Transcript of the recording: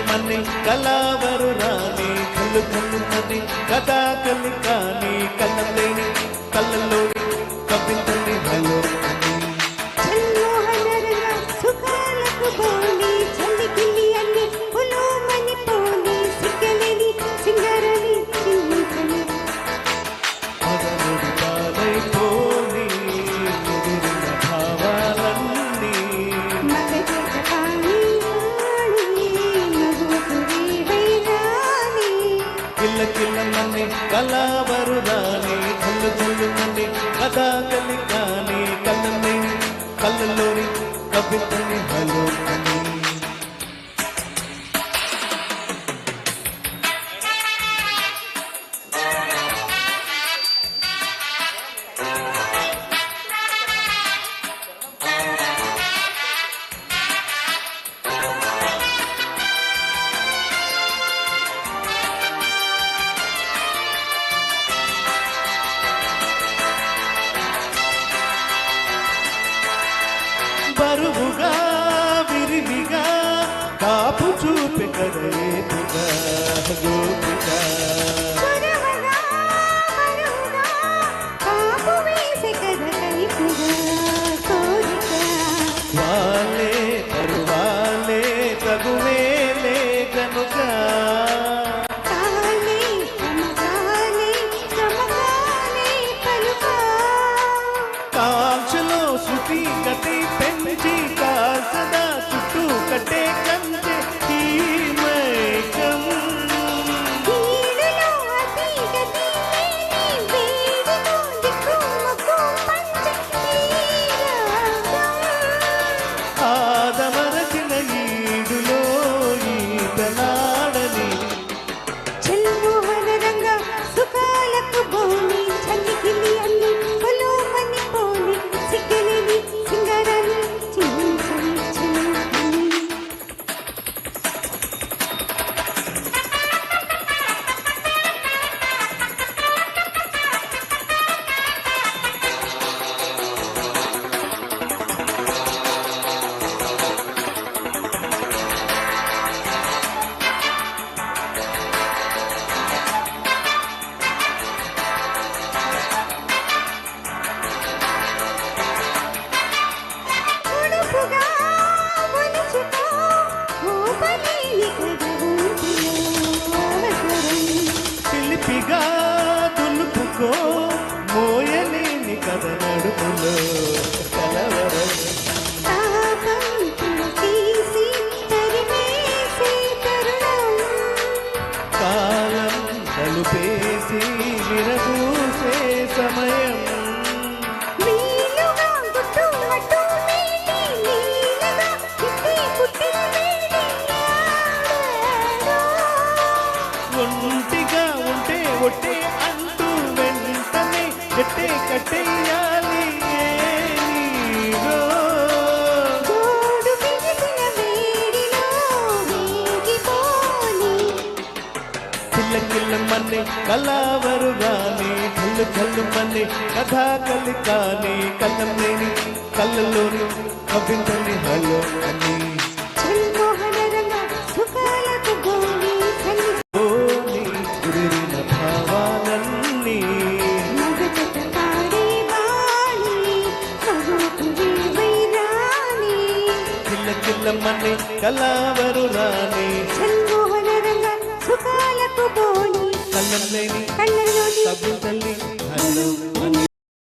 మన్ని కళావరు రాని కళ్ళు కళ్ళు మని కథా కలి కాని కళ్ళలేని కళ్ళలోని కవితల్ని హలో కళావరు రాని కళ్ళు కళ్ళు మని కథా కలి కాని కళ్ళలేని కళ్ళలోని కవితల్ని హలో అని బరువుగా విరివిగా కాపు చూపి కరేపుగా గోపిక వాలే పరువాలే తగువేలే కనుక కాంచలో శృతి కటి పెంచి కాసదా చుట్టూ కట్టే కంచె ఈ మైకం ఆదమరచిన ఈడులో ఈతనాడని పిలిపిగా తులుపుకో మోయలేని కథ నడుపులో కలవరం కాలం తలుపేసి విరబూసే సమయం ఒంటిగా ఉంటే ఒట్టే అంటూ వెంటనే గట్టే కట్టేయాలి కిల్ల కిల్ల మన్ని కళావరు రాని కళ్ళు కళ్ళు మన్ని కథా కలి కాని కళ్ళం లేని కళ్ళలోని కవితల్ని హలో అని మన్ని కళావరు రాని కళ్ళం లేని కవితల్ని హలో